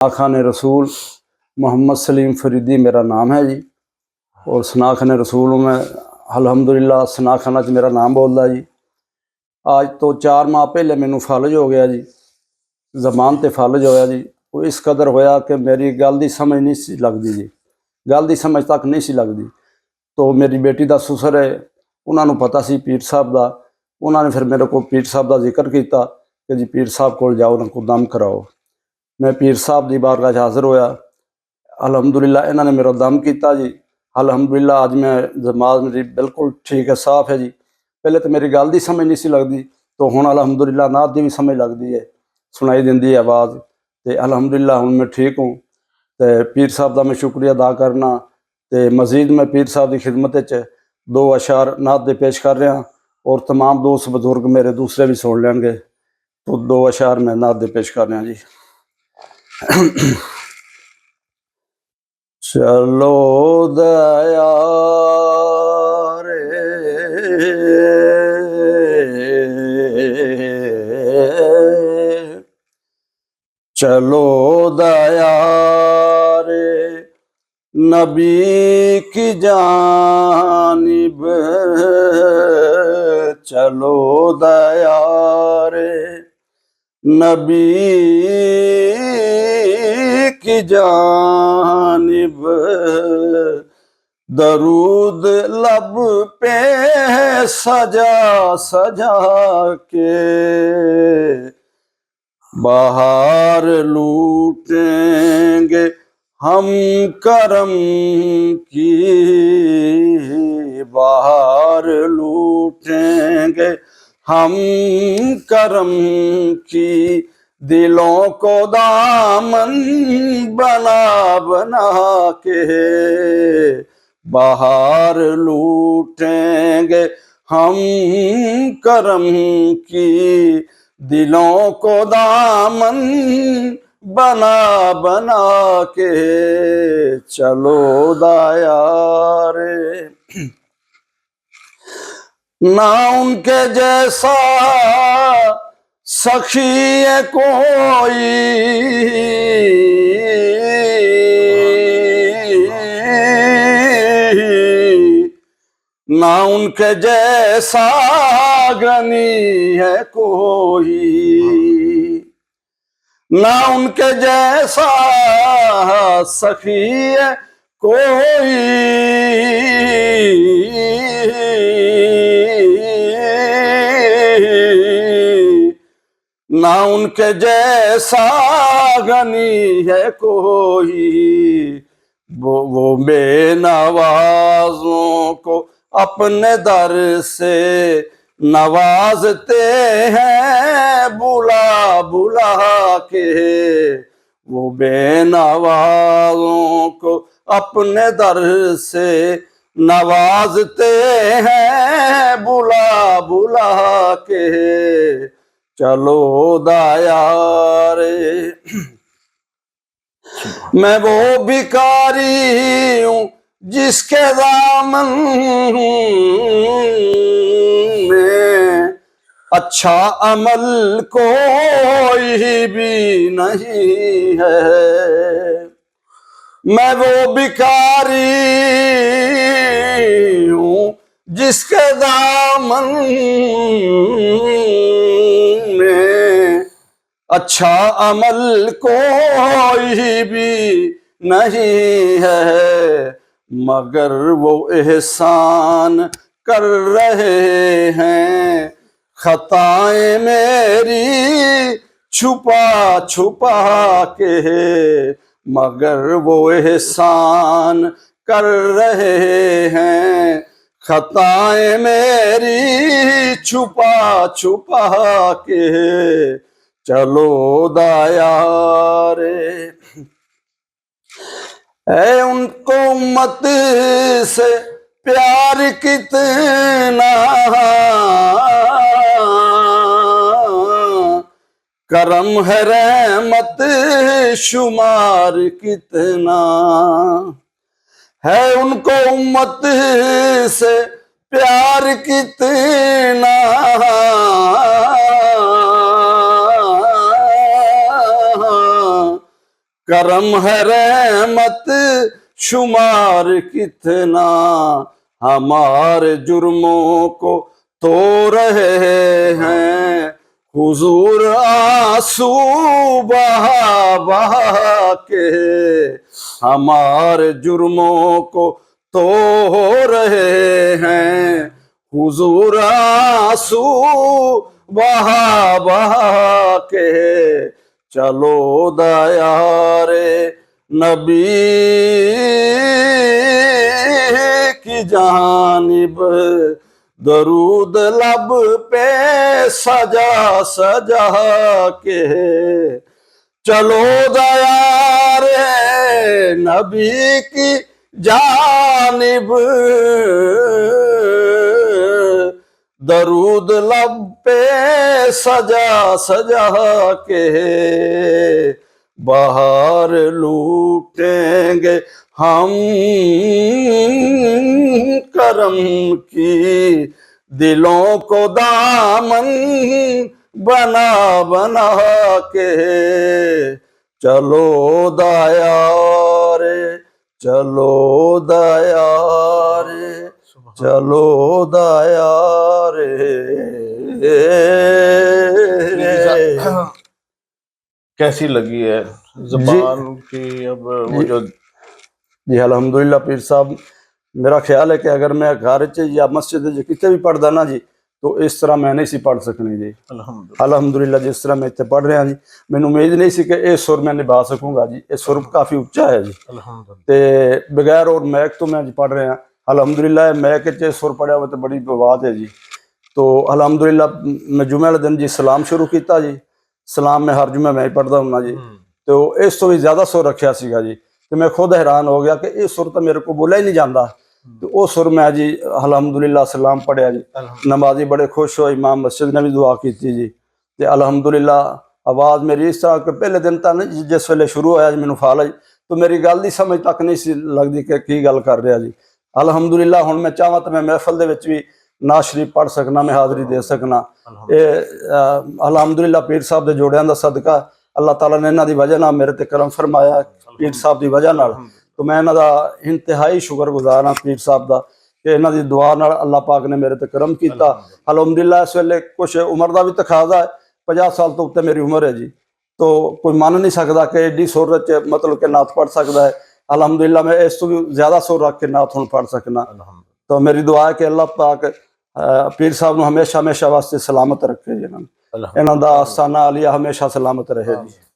खान रसूल मोहम्मद सलीम फरीदी मेरा नाम है जी। और सना खान रसूल में अल्हम्दुलिल्लाह सना खाना च मेरा नाम बोलता जी। आज तो 4 माह पहले मैनू फालज हो गया जी, जबान ते फालज होया जी। वो इस कदर होया कि मेरी गल दी समझ नहीं सी लगदी जी, गल दी समझ तक नहीं सी लगदी। तो मेरी बेटी का सुसर है, उन्होंने पता सी पीर साहब का। उन्होंने फिर मेरे को पीर साहब का जिक्र किया कि जी पीर साहब को जाओ, उनको दम कराओ। मैं पीर साहब की बारगाह हाज़र होया। अल्हम्दुलिल्लाह इन्होंने मेरा दम किया जी। अल्हम्दुलिल्लाह अज मैं जमात मेरी बिल्कुल ठीक है, साफ है जी। पहले तो मेरी गल की समझ नहीं सी लगती, तो हुण अल्हम्दुलिल्लाह नात की भी समझ लगती है, सुनाई देंदी है आवाज़। तो अल्हम्दुलिल्लाह हुण मैं ठीक हूँ। तो पीर साहब का मैं शुक्रिया अदा करना। तो मजीद मैं पीर साहब की खिदमत 2 अशार नात दे पेश कर रहा, और तमाम दोस्त बुजुर्ग मेरे दूसरे भी सुन लेंगे। तो 2 अशार मैं नात दे पेश कर रहा जी। चलो दया रे चलो दया रे नबी की जानिब, चलो दया रे नबी की जानिब, दरूद लब पे सजा सजा के बाहर लूटेंगे हम करम की, बाहर लूटेंगे हम करम की। दिलों को दामन बना बना के बाहर लूटेंगे हम करम की। दिलों को दामन बना बना के चलो दया रे। ना उनके जैसा सखी है कोई, ना उनके जैसा गनी है कोई, ना उनके जैसा सखी है कोई। ना उनके जैसा गनी है कोई, वो बेनवाजों को अपने दर से नवाजते हैं बुला बुला के। वो बेनवाजों को अपने दर से नवाजते हैं बुला बुला के चलो दया रे। मैं वो भिखारी हूँ जिसके दामन में अच्छा अमल कोई भी नहीं है। मैं वो भिखारी हूँ जिसके दामन में अच्छा अमल कोई भी नहीं है। मगर वो एहसान कर रहे हैं खताएं मेरी छुपा छुपा के। मगर वो एहसान कर रहे हैं खताएं मेरी छुपा छुपा के चलो दया रे। है उनको उम्मत से प्यार कितना, करम है रहमत शुमार कितना। है उनको उम्मत से प्यार कितना, करम है रहमत शुमार कितना, हमारे जुर्मों को तो रहे हैं हुजूर आंसू बहा बहा के, हमारे जुर्मों को तो हो रहे हैं हुजूर आंसू बहा बहा के। चलो दयारे नबी की जानिब, दरूद लब पे सजा सजा के। चलो दयारे नबी की जानिब, दरूद लब पे सजा सजा के। बाहर लूटेंगे हम करम की, दिलों को दामन बना बना के। चलो दयारे, चलो दयारे, चलो दयारे। कैसी लगी है ज़बान की अब वो जो? जी अल्हम्दुलिल्लाह पीर साहब, मेरा ख्याल है कि अगर मैं घर च या मस्जिद कितने भी पढ़दा ना जी, तो इस तरह मैं नहीं सी पढ़ सकनी जी। अल्हम्दुलिल्लाह जिस तरह मैं इतने पढ़ रहा जी, मैनू उम्मीद नहीं सी कि ये सुर मैं निभा सकूंगा जी। ये सुर काफ़ी उच्चा है जी, तो बगैर और मैक तो मैं जी पढ़ रहा। अल्हम्दुलिल्लाह मैक च सुर पढ़िया हुआ तो बड़ी बात है जी। तो अल्हम्दुलिल्लाह मैं जुमे वाले दिन जी सलाम शुरू किया जी। सलाम मैं हर जुमे मैं ही पढ़ता हूँ जी। तो इस तो भी ज़्यादा सुर रखा सीगा जी, तो मैं खुद हैरान हो गया कि ये सुर तो मेरे को बोला ही नहीं जाता। तो वो सुर मैं जी अल्हम्दुलिल्लाह सलाम पढ़िया जी। नमाजी बड़े खुश हो, इमाम मस्जिद ने भी दुआ की जी। तो अल्हम्दुलिल्लाह आवाज़ मेरी इस तरह के पहले दिन तक जिस वेले शुरू होया जी मैनू फाल जी, तो मेरी गल की समझ तक नहीं सी लगती कि की गल कर रहा जी। अल्हम्दुलिल्लाह हुण मैं चाहवां तो मैं महफल दे विच भी नाज शरीफ पढ़ सकना, मैं हाज़री दे सकना। अल्हम्दुलिल्लाह पीर साहब के जोड़ियां का सदका, अल्लाह ताला ने इन्हां दी वजह नाल मेरे ते करम फरमाया पीर साहब की वजह नाल। तो मैं इन्हां दा इंतहाई शुक्रगुजार हाँ पीर साहब का कि इन्हां दी दुआ नाल अल्लाह पाक ने मेरे ते करम किया। अल्हम्दुलिल्लाह इस वेले कुछ उम्र का भी तकाजा है, 50 साल तो उत्ते मेरी उम्र है जी। तो कोई मान नहीं सकता कि एडी सुर च मतलब कि नात पढ़ सकता है। अल्हम्दुलिल्लाह मैं इस तो भी ज़्यादा सुर रख के नात हुण पढ़ सकना। तो मेरी दुआ है कि अल्लाह पाक पीर साहब नूं हमेशा हमेशा वास्ते सलामत रखे जी। इन्हां दा आस्थाना आलिया हमेशा सलामत रहे जी।